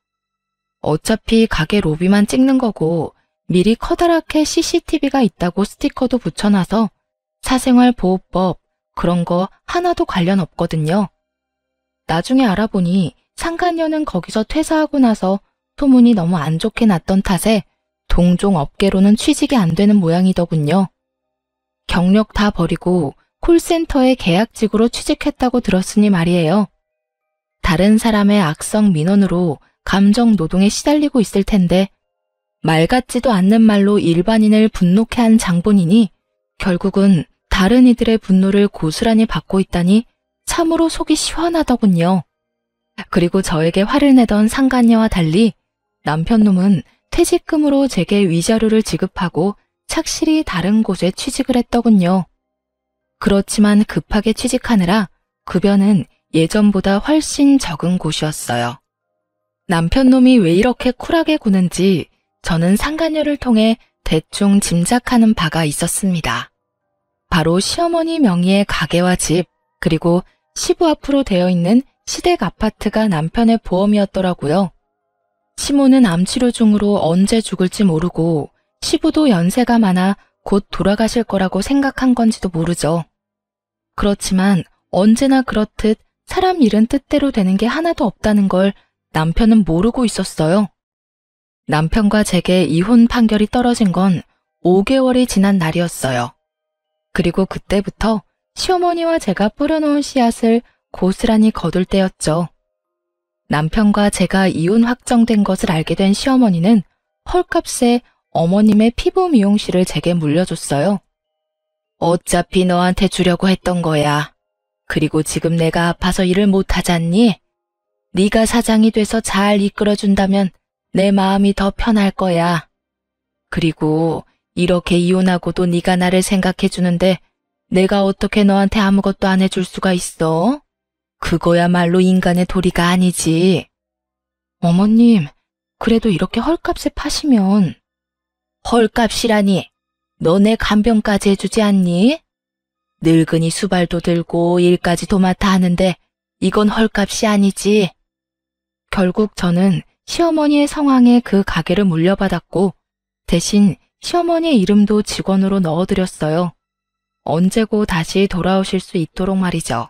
어차피 가게 로비만 찍는 거고 미리 커다랗게 CCTV가 있다고 스티커도 붙여놔서 사생활 보호법 그런 거 하나도 관련 없거든요. 나중에 알아보니 상간녀는 거기서 퇴사하고 나서 소문이 너무 안 좋게 났던 탓에 동종 업계로는 취직이 안 되는 모양이더군요. 경력 다 버리고 콜센터에 계약직으로 취직했다고 들었으니 말이에요. 다른 사람의 악성 민원으로 감정 노동에 시달리고 있을 텐데 말 같지도 않는 말로 일반인을 분노케 한 장본인이 결국은 다른 이들의 분노를 고스란히 받고 있다니 참으로 속이 시원하더군요. 그리고 저에게 화를 내던 상간녀와 달리 남편놈은 퇴직금으로 제게 위자료를 지급하고 착실히 다른 곳에 취직을 했더군요. 그렇지만 급하게 취직하느라 급여는 예전보다 훨씬 적은 곳이었어요. 남편놈이 왜 이렇게 쿨하게 구는지 저는 상간녀를 통해 대충 짐작하는 바가 있었습니다. 바로 시어머니 명의의 가게와 집, 그리고 시부 앞으로 되어 있는 시댁 아파트가 남편의 보험이었더라고요. 시모는 암치료 중으로 언제 죽을지 모르고 시부도 연세가 많아 곧 돌아가실 거라고 생각한 건지도 모르죠. 그렇지만 언제나 그렇듯 사람 일은 뜻대로 되는 게 하나도 없다는 걸 남편은 모르고 있었어요. 남편과 제게 이혼 판결이 떨어진 건 5개월이 지난 날이었어요. 그리고 그때부터 시어머니와 제가 뿌려놓은 씨앗을 고스란히 거둘 때였죠. 남편과 제가 이혼 확정된 것을 알게 된 시어머니는 헐값에 어머님의 피부 미용실을 제게 물려줬어요. 어차피 너한테 주려고 했던 거야. 그리고 지금 내가 아파서 일을 못하잖니? 네가 사장이 돼서 잘 이끌어준다면 내 마음이 더 편할 거야. 그리고 이렇게 이혼하고도 네가 나를 생각해주는데 내가 어떻게 너한테 아무것도 안 해줄 수가 있어? 그거야말로 인간의 도리가 아니지. 어머님, 그래도 이렇게 헐값에 파시면. 헐값이라니, 너네 간병까지 해주지 않니? 늙은이 수발도 들고 일까지 도맡아 하는데 이건 헐값이 아니지. 결국 저는 시어머니의 성황에 그 가게를 물려받았고 대신 시어머니의 이름도 직원으로 넣어드렸어요. 언제고 다시 돌아오실 수 있도록 말이죠.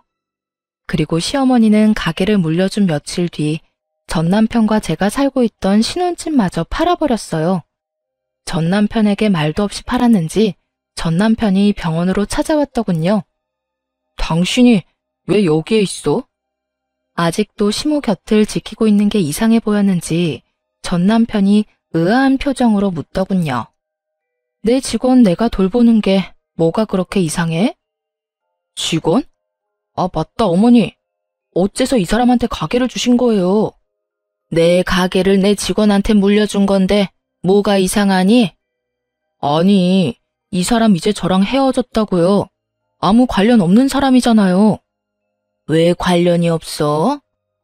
그리고 시어머니는 가게를 물려준 며칠 뒤 전 남편과 제가 살고 있던 신혼집마저 팔아버렸어요. 전 남편에게 말도 없이 팔았는지 전 남편이 병원으로 찾아왔더군요. 당신이 왜 여기에 있어? 아직도 시모 곁을 지키고 있는 게 이상해 보였는지 전 남편이 의아한 표정으로 묻더군요. 내 직원 내가 돌보는 게 뭐가 그렇게 이상해? 직원? 아, 맞다, 어머니. 어째서 이 사람한테 가게를 주신 거예요? 내 가게를 내 직원한테 물려준 건데 뭐가 이상하니? 아니, 이 사람 이제 저랑 헤어졌다고요. 아무 관련 없는 사람이잖아요. 왜 관련이 없어?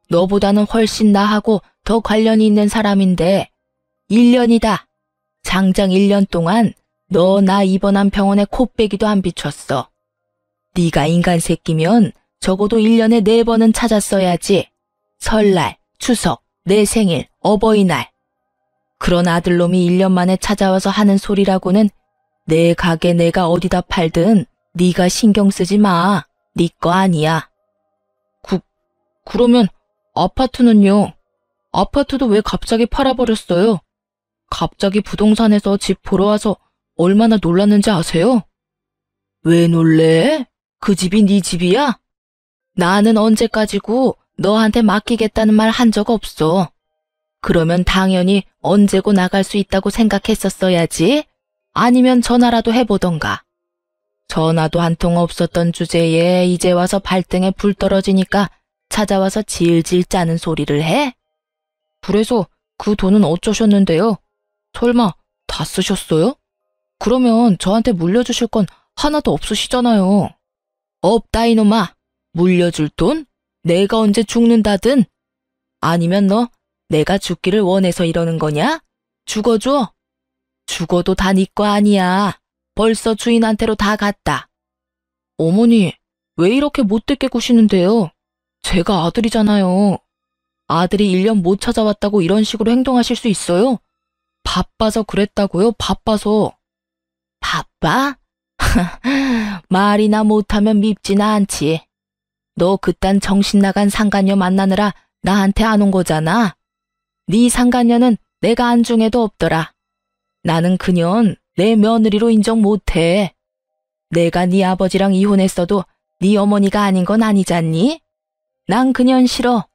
너보다는 훨씬 나하고 더 관련이 있는 사람인데 1년이다. 장장 1년 동안 너 나 입원한 병원에 코빼기도 안 비췄어. 네가 인간 새끼면 적어도 1년에 4번은 찾았어야지. 설날, 추석, 내 생일, 어버이날. 그런 아들놈이 1년 만에 찾아와서 하는 소리라고는 내 가게 내가 어디다 팔든 네가 신경 쓰지 마. 네 거 아니야. 그러면 아파트는요? 아파트도 왜 갑자기 팔아버렸어요? 갑자기 부동산에서 집 보러 와서 얼마나 놀랐는지 아세요? 왜 놀래? 그 집이 네 집이야? 나는 언제까지고 너한테 맡기겠다는 말 한 적 없어. 그러면 당연히 언제고 나갈 수 있다고 생각했었어야지. 아니면 전화라도 해보던가. 전화도 한 통 없었던 주제에 이제 와서 발등에 불 떨어지니까 찾아와서 질질 짜는 소리를 해? 그래서 그 돈은 어쩌셨는데요? 설마 다 쓰셨어요? 그러면 저한테 물려주실 건 하나도 없으시잖아요. 없다 이놈아. 물려줄 돈? 내가 언제 죽는다든? 아니면 너 내가 죽기를 원해서 이러는 거냐? 죽어줘. 죽어도 다 네 거 아니야. 벌써 주인한테로 다 갔다. 어머니, 왜 이렇게 못되게 구시는데요? 제가 아들이잖아요. 아들이 1년 못 찾아왔다고 이런 식으로 행동하실 수 있어요? 바빠서 그랬다고요? 바빠서. 바빠? 말이나 못하면 밉지나 않지. 너 그딴 정신 나간 상간녀 만나느라 나한테 안 온 거잖아. 네 상간녀는 내가 안중에도 없더라. 나는 그년 내 며느리로 인정 못해. 내가 네 아버지랑 이혼했어도 네 어머니가 아닌 건 아니잖니? 난 그년 싫어.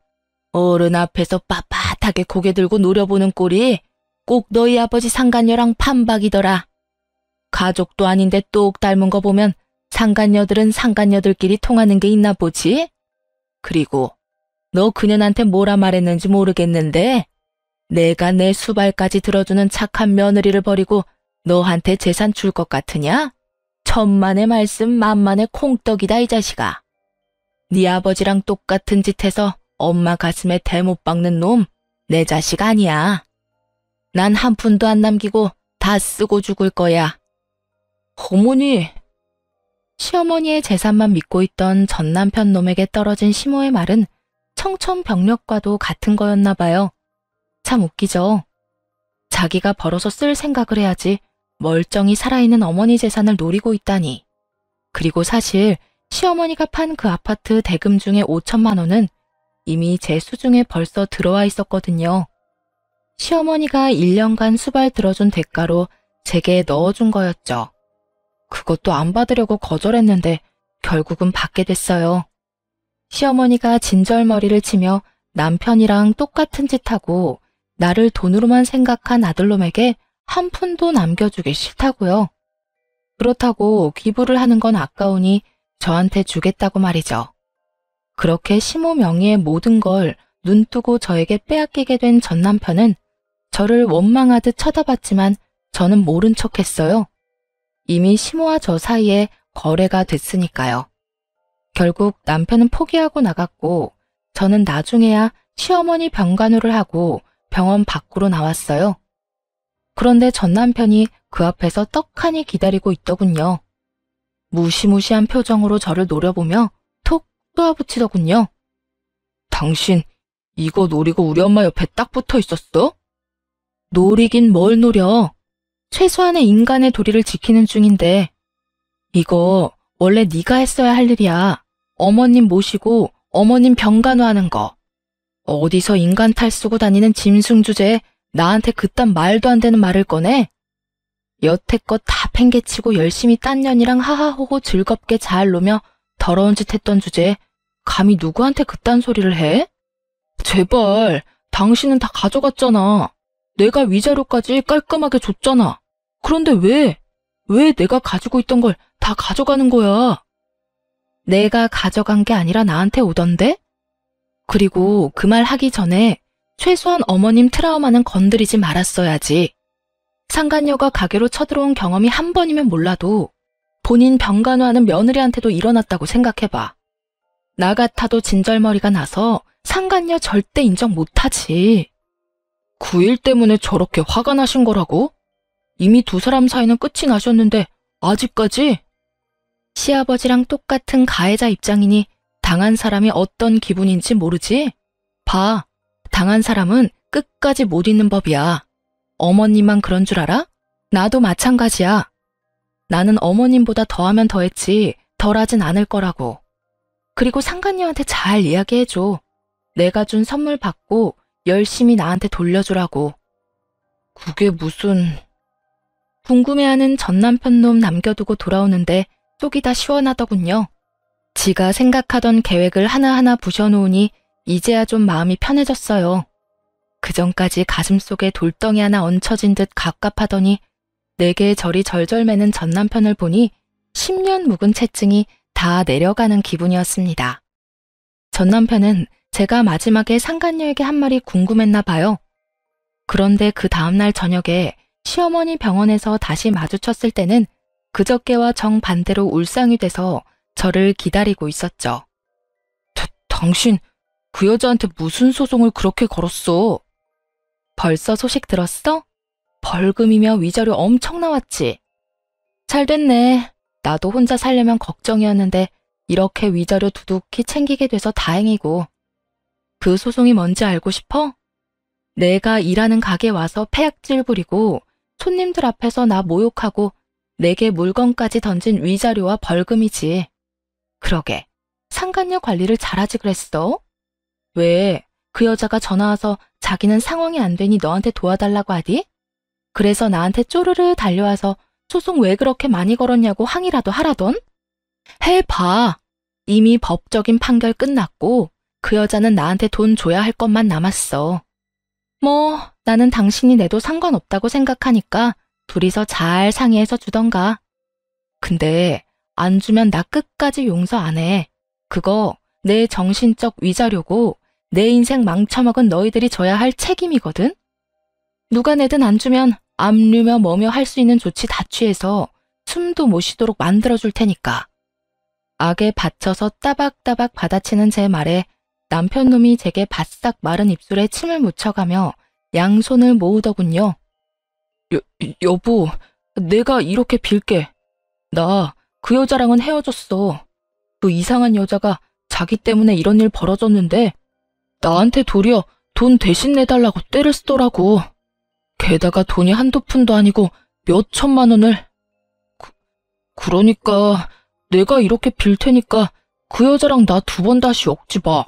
어른 앞에서 빳빳하게 고개 들고 노려보는 꼴이 꼭 너희 아버지 상간녀랑 판박이더라. 가족도 아닌데 똑 닮은 거 보면 상간녀들은 상간녀들끼리 통하는 게 있나 보지? 그리고 너 그년한테 뭐라 말했는지 모르겠는데 내가 내 수발까지 들어주는 착한 며느리를 버리고 너한테 재산 줄 것 같으냐? 천만의 말씀 만만의 콩떡이다 이 자식아. 네 아버지랑 똑같은 짓 해서 엄마 가슴에 대못 박는 놈 내 자식 아니야. 난 한 푼도 안 남기고 다 쓰고 죽을 거야. 어머니. 시어머니의 재산만 믿고 있던 전 남편 놈에게 떨어진 시모의 말은 청천벽력과도 같은 거였나 봐요. 참 웃기죠. 자기가 벌어서 쓸 생각을 해야지 멀쩡히 살아있는 어머니 재산을 노리고 있다니. 그리고 사실 시어머니가 판 그 아파트 대금 중에 5천만 원은 이미 제 수중에 벌써 들어와 있었거든요. 시어머니가 1년간 수발 들어준 대가로 제게 넣어준 거였죠. 그것도 안 받으려고 거절했는데 결국은 받게 됐어요. 시어머니가 진절머리를 치며 남편이랑 똑같은 짓 하고 나를 돈으로만 생각한 아들놈에게 한 푼도 남겨주기 싫다고요. 그렇다고 기부를 하는 건 아까우니 저한테 주겠다고 말이죠. 그렇게 시모 명의의 모든 걸 눈뜨고 저에게 빼앗기게 된 전 남편은 저를 원망하듯 쳐다봤지만 저는 모른 척했어요. 이미 시모와 저 사이에 거래가 됐으니까요. 결국 남편은 포기하고 나갔고 저는 나중에야 시어머니 병간호를 하고 병원 밖으로 나왔어요. 그런데 전 남편이 그 앞에서 떡하니 기다리고 있더군요. 무시무시한 표정으로 저를 노려보며 톡 쏘아붙이더군요. 당신 이거 노리고 우리 엄마 옆에 딱 붙어 있었어? 노리긴 뭘 노려. 최소한의 인간의 도리를 지키는 중인데. 이거 원래 네가 했어야 할 일이야. 어머님 모시고 어머님 병간호하는 거. 어디서 인간 탈 쓰고 다니는 짐승 주제에 나한테 그딴 말도 안 되는 말을 꺼내? 여태껏 다 팽개치고 열심히 딴 년이랑 하하호호 즐겁게 잘 노며 더러운 짓 했던 주제에 감히 누구한테 그딴 소리를 해? 제발, 당신은 다 가져갔잖아. 내가 위자료까지 깔끔하게 줬잖아. 그런데 왜 내가 가지고 있던 걸 다 가져가는 거야? 내가 가져간 게 아니라 나한테 오던데? 그리고 그 말 하기 전에 최소한 어머님 트라우마는 건드리지 말았어야지. 상간녀가 가게로 쳐들어온 경험이 한 번이면 몰라도 본인 병간호하는 며느리한테도 일어났다고 생각해봐. 나 같아도 진절머리가 나서 상간녀 절대 인정 못하지. 그 일 때문에 저렇게 화가 나신 거라고? 이미 두 사람 사이는 끝이 나셨는데 아직까지? 시아버지랑 똑같은 가해자 입장이니 당한 사람이 어떤 기분인지 모르지? 봐, 당한 사람은 끝까지 못 잊는 법이야. 어머님만 그런 줄 알아? 나도 마찬가지야. 나는 어머님보다 더하면 더했지 덜하진 않을 거라고. 그리고 상간녀한테 잘 이야기해줘. 내가 준 선물 받고 열심히 나한테 돌려주라고. 그게 무슨... 궁금해하는 전 남편 놈 남겨두고 돌아오는데 속이 다 시원하더군요. 지가 생각하던 계획을 하나하나 부셔놓으니 이제야 좀 마음이 편해졌어요. 그전까지 가슴속에 돌덩이 하나 얹혀진 듯 갑갑하더니 내게 저리 절절 매는 전 남편을 보니 10년 묵은 채증이 다 내려가는 기분이었습니다. 전 남편은 제가 마지막에 상간녀에게 한 말이 궁금했나 봐요. 그런데 그 다음날 저녁에 시어머니 병원에서 다시 마주쳤을 때는 그저께와 정반대로 울상이 돼서 저를 기다리고 있었죠. 당신 그 여자한테 무슨 소송을 그렇게 걸었어? 벌써 소식 들었어? 벌금이며 위자료 엄청 나왔지? 잘 됐네. 나도 혼자 살려면 걱정이었는데 이렇게 위자료 두둑히 챙기게 돼서 다행이고. 그 소송이 뭔지 알고 싶어? 내가 일하는 가게 와서 폐악질 부리고 손님들 앞에서 나 모욕하고 내게 물건까지 던진 위자료와 벌금이지. 그러게, 상간녀 관리를 잘하지 그랬어? 왜? 그 여자가 전화 와서 자기는 상황이 안 되니 너한테 도와달라고 하디? 그래서 나한테 쪼르르 달려와서 소송 왜 그렇게 많이 걸었냐고 항의라도 하라던? 해봐. 이미 법적인 판결 끝났고 그 여자는 나한테 돈 줘야 할 것만 남았어. 뭐 나는 당신이 내도 상관없다고 생각하니까 둘이서 잘 상의해서 주던가. 근데 안 주면 나 끝까지 용서 안 해. 그거 내 정신적 위자료고 내 인생 망쳐먹은 너희들이 져야 할 책임이거든? 누가 내든 안 주면 압류며 뭐며 할 수 있는 조치 다 취해서 숨도 못 쉬도록 만들어줄 테니까. 악에 받쳐서 따박따박 받아치는 제 말에 남편 놈이 제게 바싹 마른 입술에 침을 묻혀가며 양손을 모으더군요. 여보, 내가 이렇게 빌게. 나 그 여자랑은 헤어졌어. 그 이상한 여자가 자기 때문에 이런 일 벌어졌는데 나한테 도리어 돈 대신 내달라고 떼를 쓰더라고. 게다가 돈이 한두 푼도 아니고 몇 천만 원을. 그러니까 내가 이렇게 빌 테니까 그 여자랑 나 두 번 다시 엮지 마.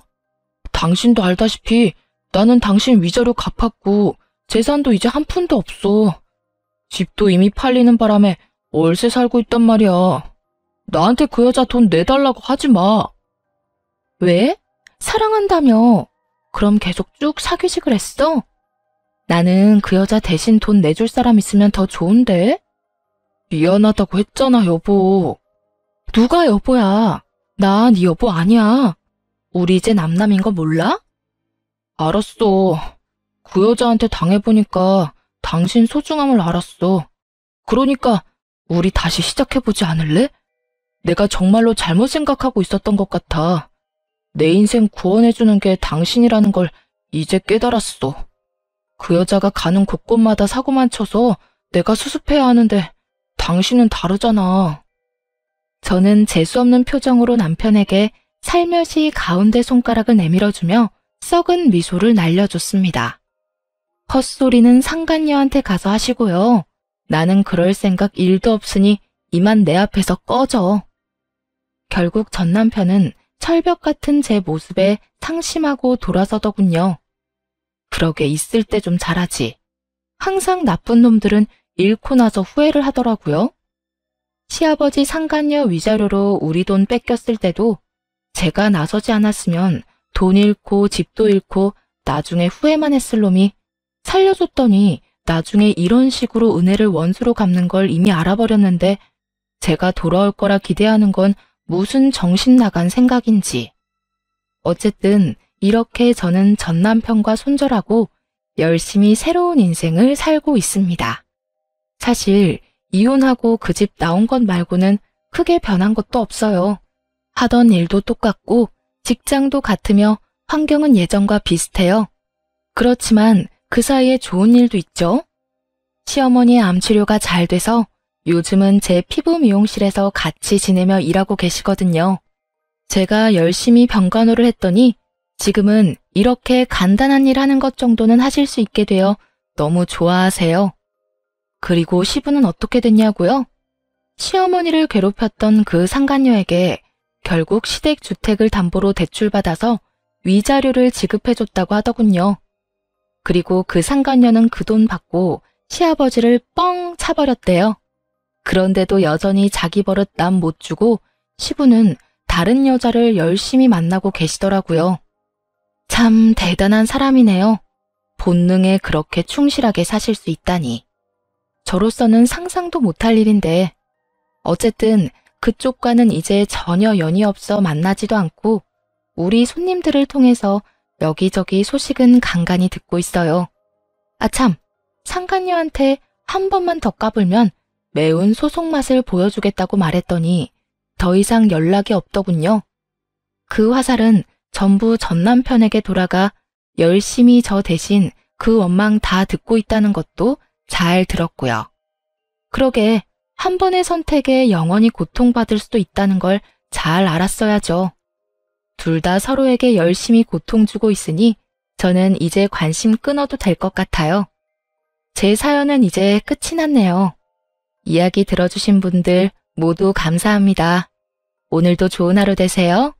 당신도 알다시피 나는 당신 위자료 갚았고 재산도 이제 한 푼도 없어. 집도 이미 팔리는 바람에 월세 살고 있단 말이야. 나한테 그 여자 돈 내달라고 하지 마. 왜? 사랑한다며. 그럼 계속 쭉 사귀지 그랬어? 나는 그 여자 대신 돈 내줄 사람 있으면 더 좋은데? 미안하다고 했잖아, 여보. 누가 여보야? 나 네 여보 아니야. 우리 이제 남남인 거 몰라? 알았어. 그 여자한테 당해보니까 당신 소중함을 알았어. 그러니까 우리 다시 시작해보지 않을래? 내가 정말로 잘못 생각하고 있었던 것 같아. 내 인생 구원해주는 게 당신이라는 걸 이제 깨달았어. 그 여자가 가는 곳곳마다 사고만 쳐서 내가 수습해야 하는데 당신은 다르잖아. 저는 재수없는 표정으로 남편에게 살며시 가운데 손가락을 내밀어주며 썩은 미소를 날려줬습니다. 헛소리는 상간녀한테 가서 하시고요. 나는 그럴 생각 1도 없으니 이만 내 앞에서 꺼져. 결국 전 남편은 철벽 같은 제 모습에 상심하고 돌아서더군요. 그러게 있을 때 좀 잘하지. 항상 나쁜 놈들은 잃고 나서 후회를 하더라고요. 시아버지 상간녀 위자료로 우리 돈 뺏겼을 때도 제가 나서지 않았으면 돈 잃고 집도 잃고 나중에 후회만 했을 놈이 살려줬더니 나중에 이런 식으로 은혜를 원수로 갚는 걸 이미 알아버렸는데 제가 돌아올 거라 기대하는 건 무슨 정신 나간 생각인지. 어쨌든 이렇게 저는 전 남편과 손절하고 열심히 새로운 인생을 살고 있습니다. 사실 이혼하고 그 집 나온 것 말고는 크게 변한 것도 없어요. 하던 일도 똑같고 직장도 같으며 환경은 예전과 비슷해요. 그렇지만 그 사이에 좋은 일도 있죠. 시어머니의 암 치료가 잘 돼서 요즘은 제 피부 미용실에서 같이 지내며 일하고 계시거든요. 제가 열심히 병간호를 했더니 지금은 이렇게 간단한 일 하는 것 정도는 하실 수 있게 되어 너무 좋아하세요. 그리고 시부는 어떻게 됐냐고요? 시어머니를 괴롭혔던 그 상간녀에게 결국 시댁주택을 담보로 대출받아서 위자료를 지급해줬다고 하더군요. 그리고 그 상간녀는 그 돈 받고 시아버지를 뻥 차버렸대요. 그런데도 여전히 자기 버릇 남 못 주고 시부는 다른 여자를 열심히 만나고 계시더라고요. 참 대단한 사람이네요. 본능에 그렇게 충실하게 사실 수 있다니. 저로서는 상상도 못할 일인데 어쨌든 그쪽과는 이제 전혀 연이 없어 만나지도 않고 우리 손님들을 통해서 여기저기 소식은 간간히 듣고 있어요. 아참, 상간녀한테 한 번만 더 까불면 매운 소송 맛을 보여주겠다고 말했더니 더 이상 연락이 없더군요. 그 화살은 전부 전 남편에게 돌아가 열심히 저 대신 그 원망 다 듣고 있다는 것도 잘 들었고요. 그러게 한 번의 선택에 영원히 고통받을 수도 있다는 걸 잘 알았어야죠. 둘 다 서로에게 열심히 고통 주고 있으니 저는 이제 관심 끊어도 될 것 같아요. 제 사연은 이제 끝이 났네요. 이야기 들어주신 분들 모두 감사합니다. 오늘도 좋은 하루 되세요.